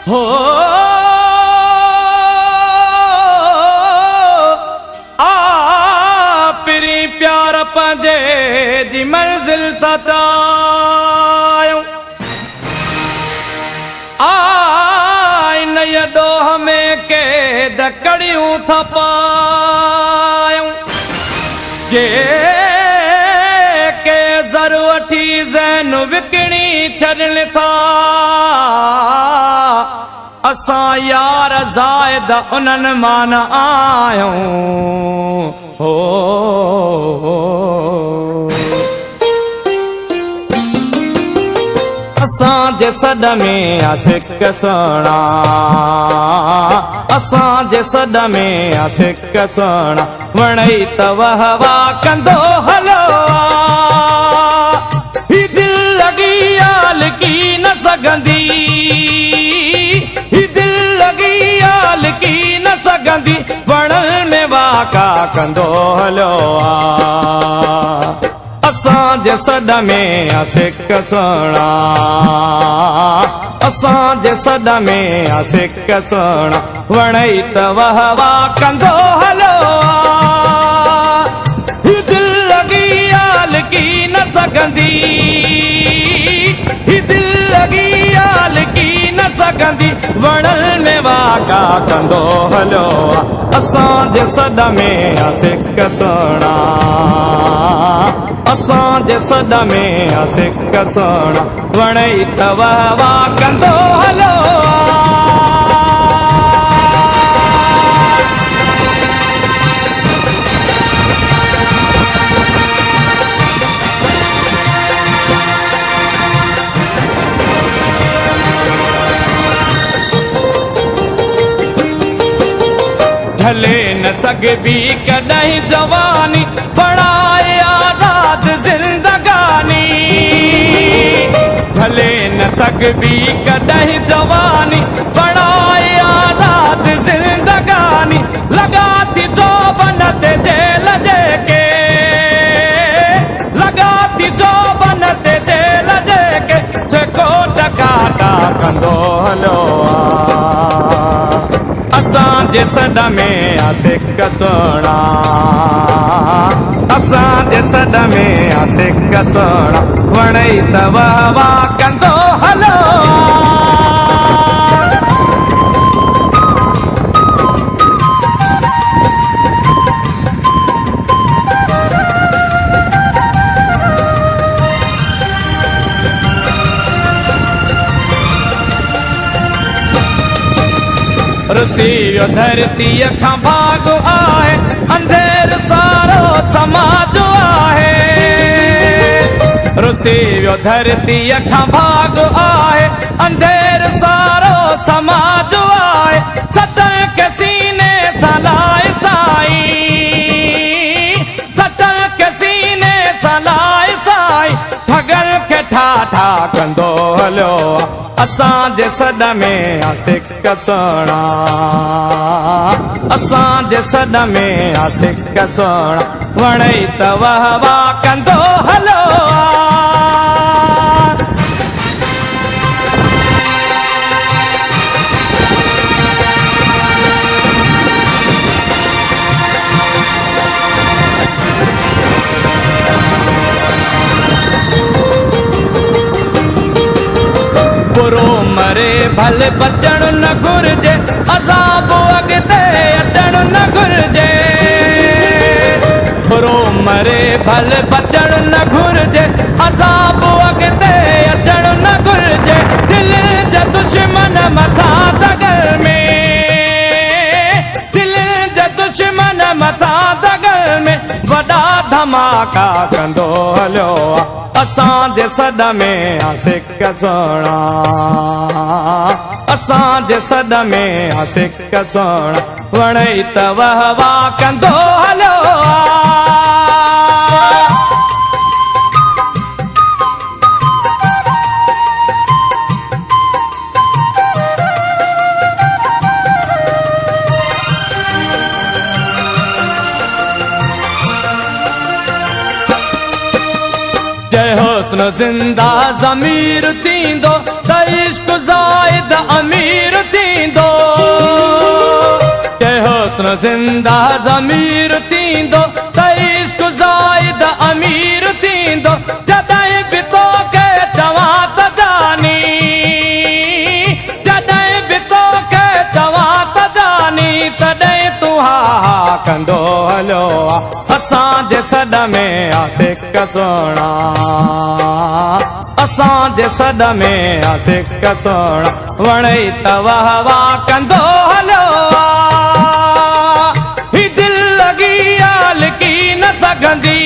हो पिरी प्यार पंजे जी मंजिल ता चायूं नय डोह में के दकड़ियूं था पायूं जे के ज़र वठी ज़ैन विकणी छॾण था असां यार ज़ाइद उन्हनि मां न आयूं हो असां जे सॾ में आशिक़ सुहिणा असां जे सॾ में आशिक़ सुहिणा वणई त वाह वाह कंदो हलो ही दिल लॻी आल की न सघंदी ही दिल लॻी आल की न सघंदी वणनि में वाका कंदो हलो असां जे सॾ में आशिक़ सुहिणा असां जे सॾ में आशिक़ सुहिणा वणई त वाह वाह कंदो हलो ही दिल लॻी आल की न सघंदी ही दिल लॻी आल की न सघंदी वणनि में वाका कंदो हलो असां जे सॾ में आशिक़ सुहिणा असां जे सॾ में आशिक़ सुहिणा वणई त वाह वाह कंदो हलो ढले न सघबी कॾहिं जवानी बणाए आज़ाद ज़िंदगानी ढले न सघबी कॾहिं जवानी बणाए आज़ाद ज़िंदगानी लॻा थी चौबन ते जेल जेके लॻा थी चौबन ते जेल जेके जेको टकाटा कंदो हलो असां जे सॾ में आशिक़ सुहिणा असां जे सॾ में आशिक़ सुहिणा वणई त वाह वाह कंदो हलो रुसियो धरतीअ खां भाग आहे अंधेर सारो समाज आहे रुसियो धरतीअ खां भाग आहे अंधेर सारो समाज आहे सतन के सीने सां लाए साईं सतन के सीने सां लाए साईं ठगल खे ठाठा कंदो हलो असां जे सॾ में आशिक़ सुहिणा असां जे सॾ में आशिक़ सुहिणा वणई त वाह वाह कंदो हलो बुरो मरे भले बचण न घुर्जे अज़ाब अॻिते अचण न घुर्जे बुरो मरे भले बचण न घुर्जे अज़ाब अॻिते अचण न घुर्जे दिल जा दुश्मन मथां दगल में दिल जा दुश्मन मथां दगल में वॾा धमाका कंदो हलो असां जे सॾ में आशिक़ सुहिणा असां जे सॾ में आशिक़ सुहिणा वणई त वाह वाह कंदो हलो जय हुस्न जिंदा ज़मीर थींदो त इश्क ज़ाइद अमीर ज़िंदा ज़मीर थींदो त इश्क ज़ाइद अमीर थींदो जॾहिं बि तोखे चवां त जानी जॾहिं बि तोखे चवां त जानी तॾहिं तूं हा कंदो हलियो असांजे सॾ में आशिक़ सोणा असांजे सॾ में आशिक़ सोणा वणई त वाह वाह कंदो हलियो ही दिल लगी लिकी न सघंदी